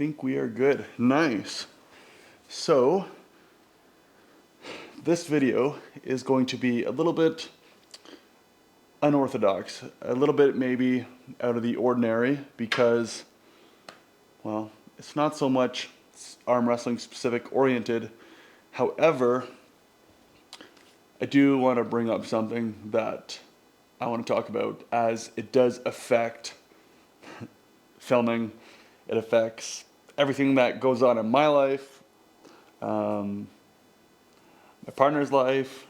think we are good. Nice. So, this video is going to be a little bit unorthodox, a little bit maybe out of the ordinary because, well, it's not so much arm wrestling specific oriented. However, I do want to bring up something that I want to talk about as it does affect filming. It affects everything that goes on in my life, my partner's life,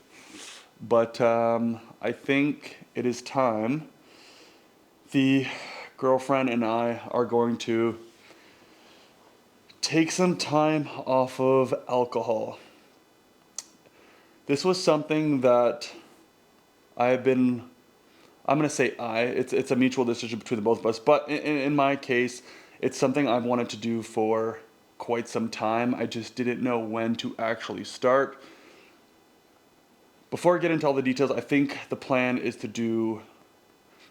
but I think it is time. The girlfriend and I are going to take some time off of alcohol. This was something that I'm going to say it's a mutual decision between the both of us, but in my case, it's something I've wanted to do for quite some time. I just didn't know when to actually start. Before I get into all the details, I think the plan is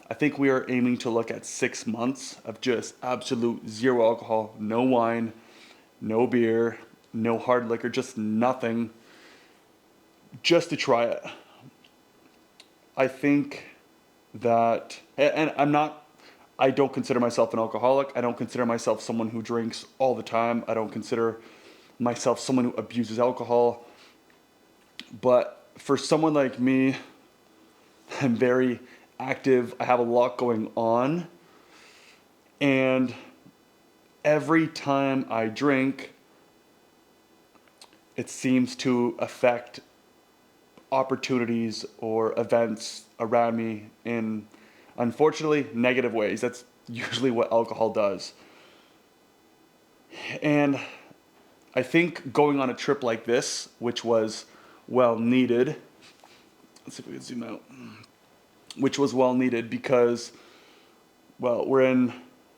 I think we are aiming to look at 6 months of just absolute zero alcohol, no wine, no beer, no hard liquor, just nothing, just to try it. I think that, and I don't consider myself an alcoholic. I don't consider myself someone who drinks all the time. I don't consider myself someone who abuses alcohol. But for someone like me, I'm very active. I have a lot going on. And every time I drink, it seems to affect opportunities or events around me in, unfortunately, negative ways. That's usually what alcohol does. And I think going on a trip like this, which was well needed, let's see if we can zoom out, which was well needed because, well, we're in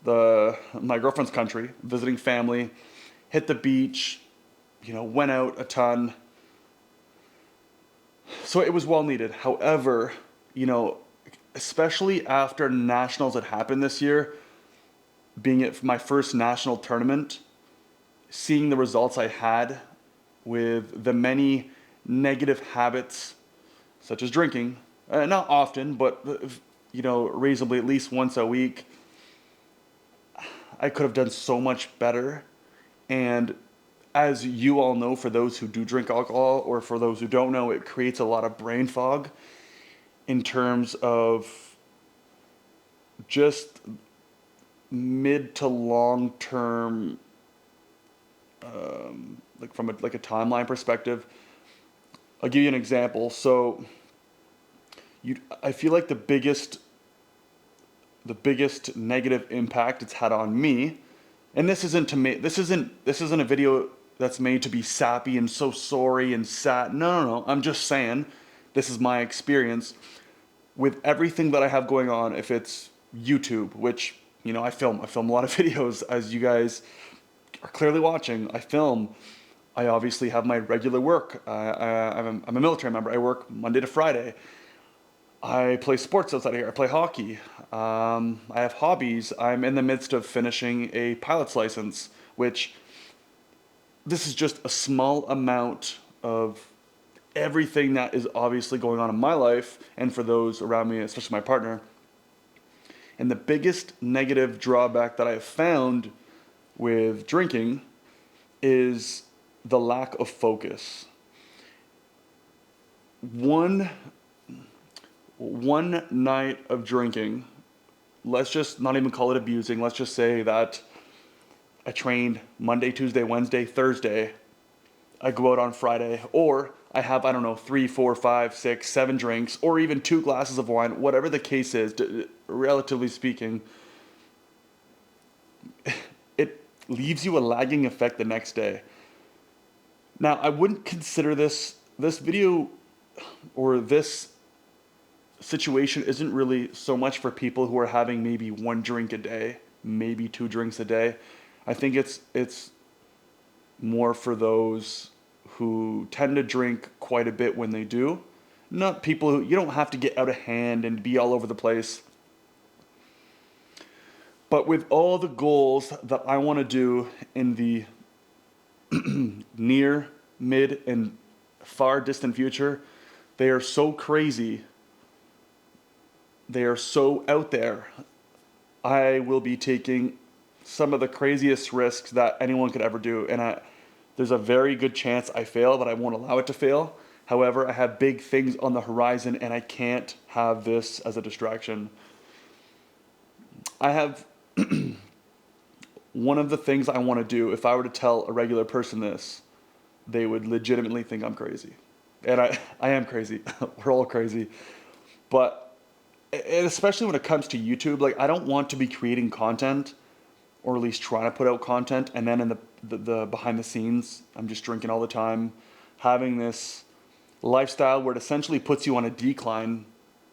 my girlfriend's country, visiting family, hit the beach, went out a ton. So it was well needed. However, especially after nationals that happened this year, being it my first national tournament, seeing the results I had with the many negative habits, such as drinking, not often, but reasonably at least once a week, I could have done so much better. And as you all know, for those who do drink alcohol, or for those who don't know, it creates a lot of brain fog in terms of just mid to long term, like from a timeline perspective. I'll give you an example. So, I feel like the biggest negative impact it's had on me, and this isn't a video that's made to be sappy and so sorry and sad. No. I'm just saying, this is my experience with everything that I have going on. If it's YouTube, which I film a lot of videos, as you guys are clearly watching. I film. I obviously have my regular work. I'm a military member. I work Monday to Friday. I play sports outside of here. I play hockey. I have hobbies. I'm in the midst of finishing a pilot's license, which this is just a small amount of everything that is obviously going on in my life and for those around me, especially my partner. And the biggest negative drawback that I have found with drinking is the lack of focus. One night of drinking, let's just not even call it abusing, let's just say that I trained Monday, Tuesday, Wednesday, Thursday, I go out on Friday, or I have, 3, 4, 5, 6, 7 drinks, or even 2 glasses of wine, whatever the case is, relatively speaking, it leaves you a lagging effect the next day. Now, I wouldn't consider this video or this situation isn't really so much for people who are having maybe 1 drink a day, maybe 2 drinks a day. I think it's more for those who tend to drink quite a bit when they do. Not people who, you don't have to get out of hand and be all over the place. But with all the goals that I want to do in the near, mid, and far distant future, they are so crazy. They are so out there. I will be taking some of the craziest risks that anyone could ever do. And there's a very good chance I fail, but I won't allow it to fail. However, I have big things on the horizon, and I can't have this as a distraction. I have one of the things I want to do, if I were to tell a regular person this, they would legitimately think I'm crazy. And I am crazy. We're all crazy. But, and especially when it comes to YouTube, like I don't want to be creating content, or at least trying to put out content, and then in the behind the scenes, I'm just drinking all the time, having this lifestyle where it essentially puts you on a decline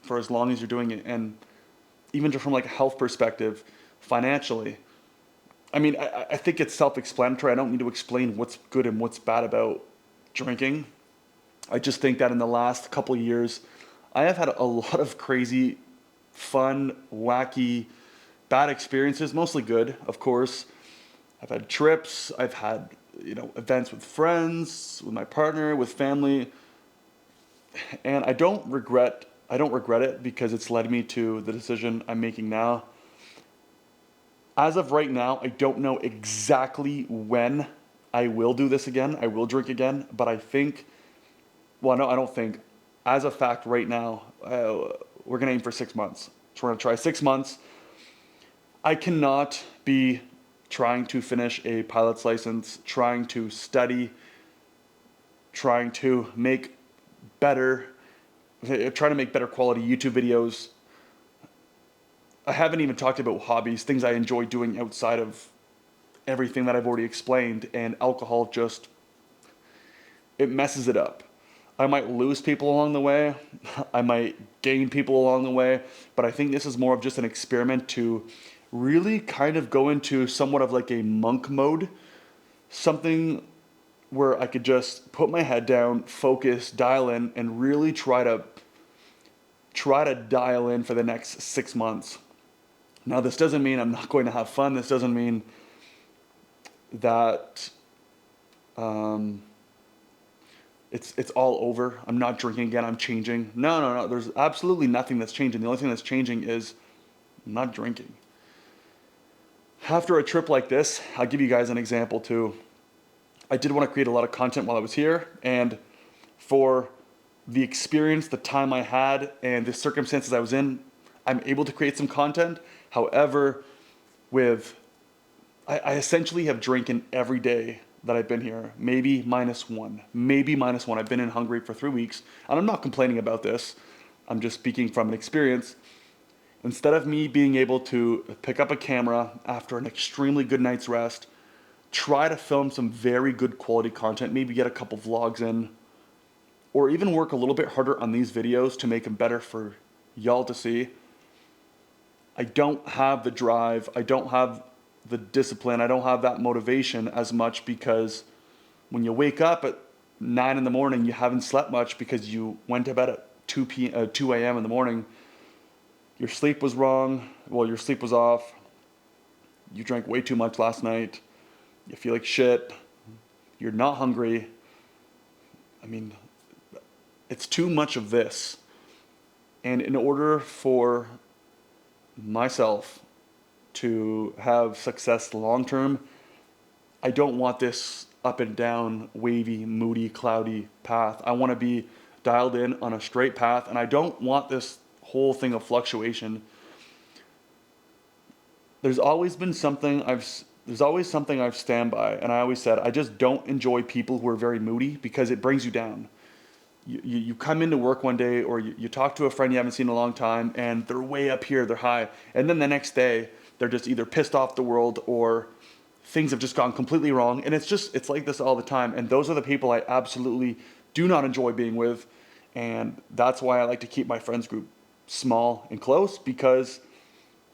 for as long as you're doing it. And even just from like a health perspective, financially, I mean, I think it's self-explanatory. I don't need to explain what's good and what's bad about drinking. I just think that in the last couple of years, I have had a lot of crazy, fun, wacky, bad experiences, mostly good, of course. I've had trips, I've had, events with friends, with my partner, with family, and I don't regret it because it's led me to the decision I'm making now. As of right now, I don't know exactly when I will do this again. I will drink again, but I think, well, no, I don't think. As a fact, right now, we're gonna aim for 6 months. So we're gonna try 6 months. I cannot be trying to finish a pilot's license, trying to study, trying to make better, trying to make better quality YouTube videos. I haven't even talked about hobbies, things I enjoy doing outside of everything that I've already explained, and alcohol just, it messes it up. I might lose people along the way, I might gain people along the way, but I think this is more of just an experiment to really kind of go into somewhat of like a monk mode, something where I could just put my head down, focus, dial in, and really try to dial in for the next 6 months. Now, this doesn't mean I'm not going to have fun. This doesn't mean that it's all over. I'm not drinking again. I'm changing. No. There's absolutely nothing that's changing. The only thing that's changing is I'm not drinking. After a trip like this, I'll give you guys an example too. I did want to create a lot of content while I was here, and for the experience, the time I had, and the circumstances I was in, I'm able to create some content. However, I essentially have drinking every day that I've been here, maybe minus one. I've been in Hungary for 3 weeks, and I'm not complaining about this. I'm just speaking from an experience. Instead of me being able to pick up a camera after an extremely good night's rest, try to film some very good quality content, maybe get a couple vlogs in, or even work a little bit harder on these videos to make them better for y'all to see. I don't have the drive, I don't have the discipline, I don't have that motivation as much, because when you wake up at 9 in the morning, you haven't slept much because you went to bed at 2 a.m. in the morning. Your sleep was wrong, your sleep was off, you drank way too much last night, you feel like shit, you're not hungry. I mean, it's too much of this. And in order for myself to have success long term, I don't want this up and down, wavy, moody, cloudy path. I want to be dialed in on a straight path, and I don't want this whole thing of fluctuation. There's always something I've stand by, and I always said I just don't enjoy people who are very moody, because it brings you down. You come into work one day, or you talk to a friend you haven't seen in a long time, and they're way up here, they're high, and then the next day they're just either pissed off the world, or things have just gone completely wrong, and it's like this all the time. And those are the people I absolutely do not enjoy being with, and that's why I like to keep my friends group small and close, because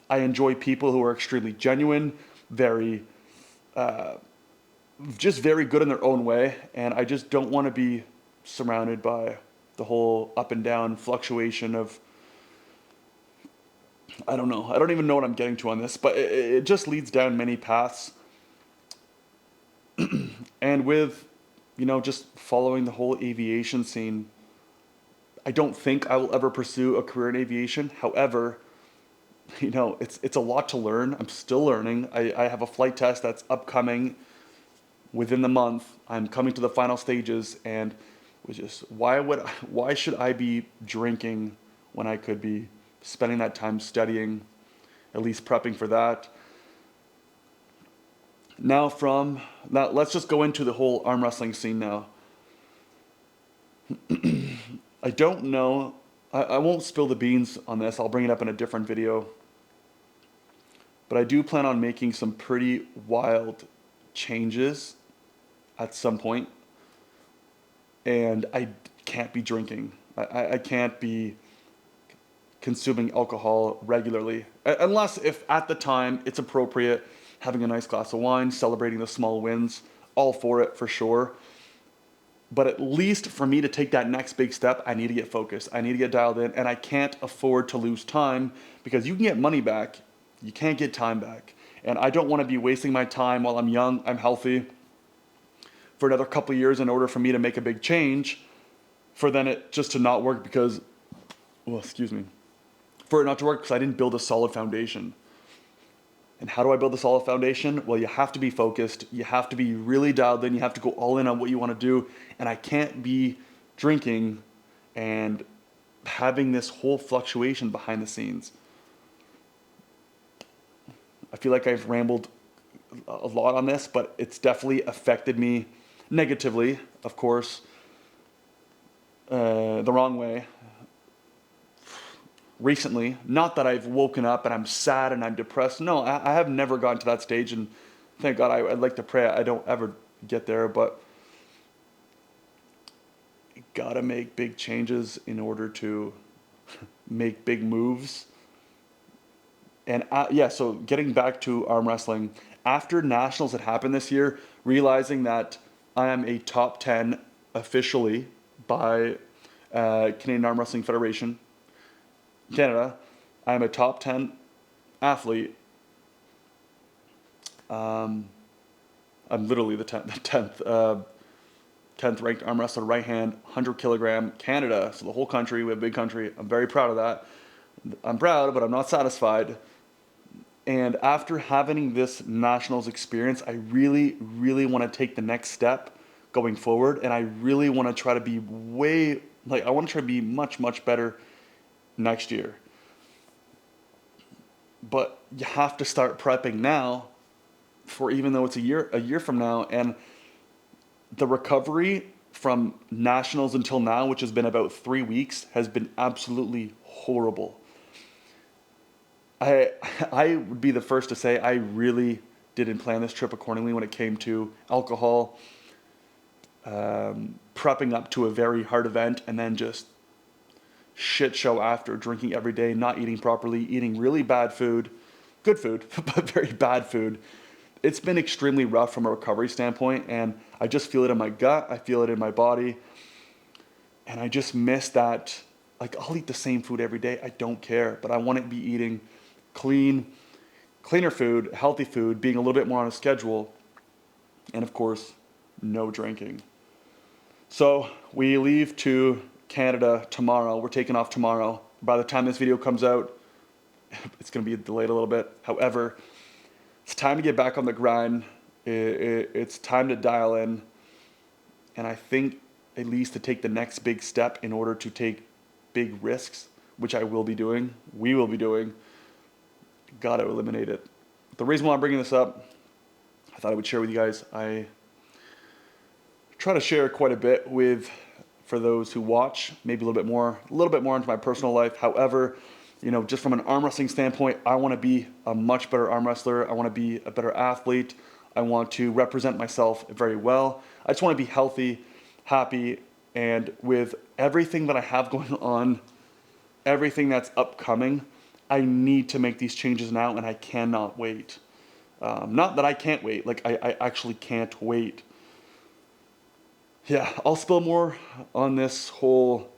I enjoy people who are extremely genuine, just very good in their own way, and I just don't want to be surrounded by the whole up and down fluctuation of I don't know. I don't even know what I'm getting to on this, but it just leads down many paths. And with, just following the whole aviation scene, I don't think I will ever pursue a career in aviation. However, it's a lot to learn. I'm still learning. I have a flight test that's upcoming within the month. I'm coming to the final stages, and why should I be drinking when I could be spending that time studying, at least prepping for that. Now let's just go into the whole arm wrestling scene now. I don't know. I won't spill the beans on this. I'll bring it up in a different video. But I do plan on making some pretty wild changes at some point. And I can't be drinking. I can't be consuming alcohol regularly. Unless if at the time it's appropriate, having a nice glass of wine, celebrating the small wins, all for it for sure. But at least for me to take that next big step, I need to get focused. I need to get dialed in, and I can't afford to lose time, because you can get money back, you can't get time back. And I don't want to be wasting my time while I'm young, I'm healthy, for another couple of years in order for me to make a big change, for then it just to not work because, for it not to work because I didn't build a solid foundation. And how do I build a solid foundation? Well, you have to be focused. You have to be really dialed in. You have to go all in on what you want to do. And I can't be drinking and having this whole fluctuation behind the scenes. I feel like I've rambled a lot on this, but it's definitely affected me negatively, of course, the wrong way. Recently, not that I've woken up and I'm sad and I'm depressed. No, I have never gotten to that stage, and thank God. I'd like to pray I don't ever get there, but you gotta make big changes in order to make big moves. And so getting back to arm wrestling, after nationals that happened this year, realizing that I am a top 10 officially by Canadian Arm Wrestling Federation, Canada. I am a top 10 athlete. I'm literally the 10th ranked arm wrestler, right hand, 100 kilogram, Canada. So the whole country, we have a big country. I'm very proud of that. I'm proud, but I'm not satisfied. And after having this nationals experience, I really, really want to take the next step going forward. And I really want to try to be I want to try to be much, much better next year. But you have to start prepping now, for even though it's a year from now. And the recovery from nationals until now, which has been about 3 weeks, has been absolutely horrible. I would be the first to say I really didn't plan this trip accordingly when it came to alcohol, prepping up to a very hard event, and then just shit show after, drinking every day, not eating properly, eating really bad food, good food, but very bad food. It's been extremely rough from a recovery standpoint, and I just feel it in my gut, I feel it in my body, and I just miss that. Like, I'll eat the same food every day, I don't care, but I want to be eating cleaner food, healthy food, being a little bit more on a schedule, and of course, no drinking. So we leave to Canada tomorrow. We're taking off tomorrow. By the time this video comes out, it's going to be delayed a little bit. However, it's time to get back on the grind. It's time to dial in. And I think at least to take the next big step in order to take big risks, which I will be doing, we will be doing, got to eliminate it. The reason why I'm bringing this up, I thought I would share with you guys. I try to share quite a bit for those who watch, maybe a little bit more into my personal life. However, just from an arm wrestling standpoint, I want to be a much better arm wrestler. I want to be a better athlete. I want to represent myself very well. I just want to be healthy, happy, and with everything that I have going on, everything that's upcoming, I need to make these changes now, and I cannot wait. Not that I can't wait, I actually can't wait. Yeah, I'll spill more on this whole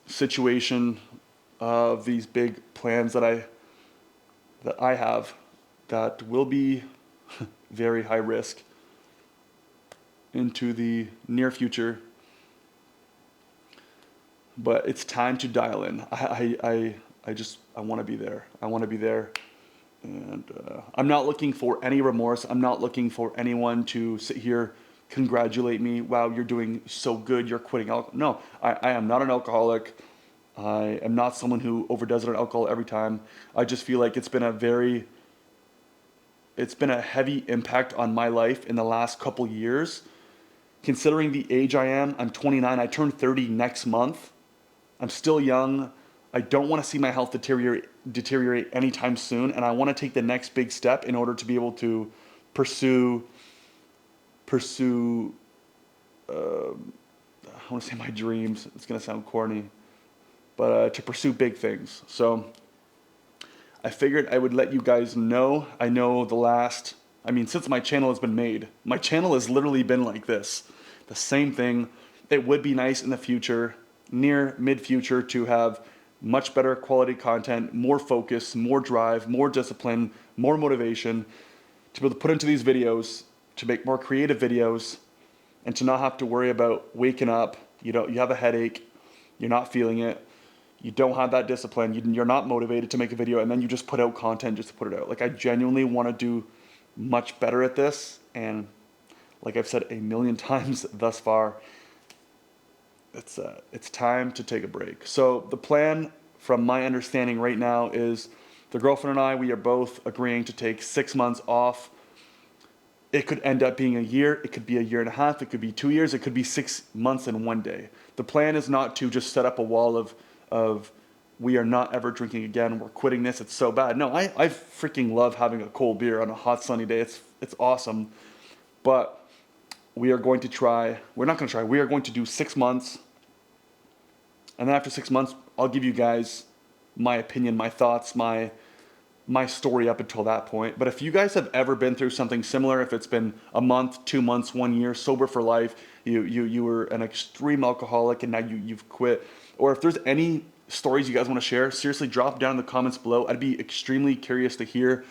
situation of these big plans that I have that will be very high risk into the near future. But it's time to dial in. I want to be there. I want to be there. And I'm not looking for any remorse. I'm not looking for anyone to sit here, congratulate me. Wow, you're doing so good. You're quitting alcohol. No, I am not an alcoholic. I am not someone who overdoes it on alcohol every time. I just feel like it's been a heavy impact on my life in the last couple years. Considering the age I am, I'm 29. I turn 30 next month. I'm still young. I don't want to see my health deteriorate anytime soon, and I want to take the next big step in order to be able to pursue. I want to say my dreams. It's gonna sound corny, but to pursue big things. So I figured I would let you guys know. I know since my channel has been made, my channel has literally been like this, the same thing. It would be nice in the future, near mid-future, to have much better quality content, more focus, more drive, more discipline, more motivation, to be able to put into these videos, to make more creative videos, and to not have to worry about waking up, you have a headache, you're not feeling it, you don't have that discipline, you're not motivated to make a video, and then you just put out content just to put it out. Like, I genuinely want to do much better at this, and like I've said a million times thus far, it's time to take a break. So the plan, from my understanding right now, is the girlfriend and I, we are both agreeing to take 6 months off. It could end up being a year, it could be a year and a half, it could be 2 years, it could be 6 months and 1 day. The plan is not to just set up a wall of we are not ever drinking again, we're quitting this, it's so bad. No, I freaking love having a cold beer on a hot sunny day. It's awesome. But we are going to do 6 months. And then after 6 months, I'll give you guys my opinion, my thoughts, my story up until that point. But if you guys have ever been through something similar, if it's been a month, 2 months, 1 year, sober for life, you were an extreme alcoholic and now you've quit, or if there's any stories you guys want to share, seriously, drop down in the comments below. I'd be extremely curious to hear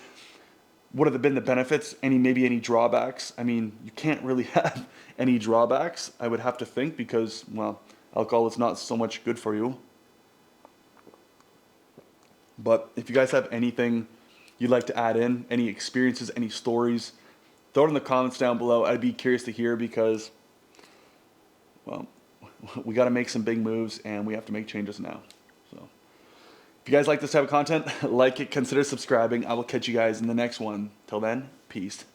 what have been the benefits, maybe any drawbacks. I mean, you can't really have any drawbacks, I would have to think, because, well, alcohol is not so much good for you. But if you guys have anything you'd like to add in, any experiences, any stories, throw it in the comments down below. I'd be curious to hear, because, well, we got to make some big moves and we have to make changes now. So if you guys like this type of content, like it, consider subscribing. I will catch you guys in the next one. Till then, peace.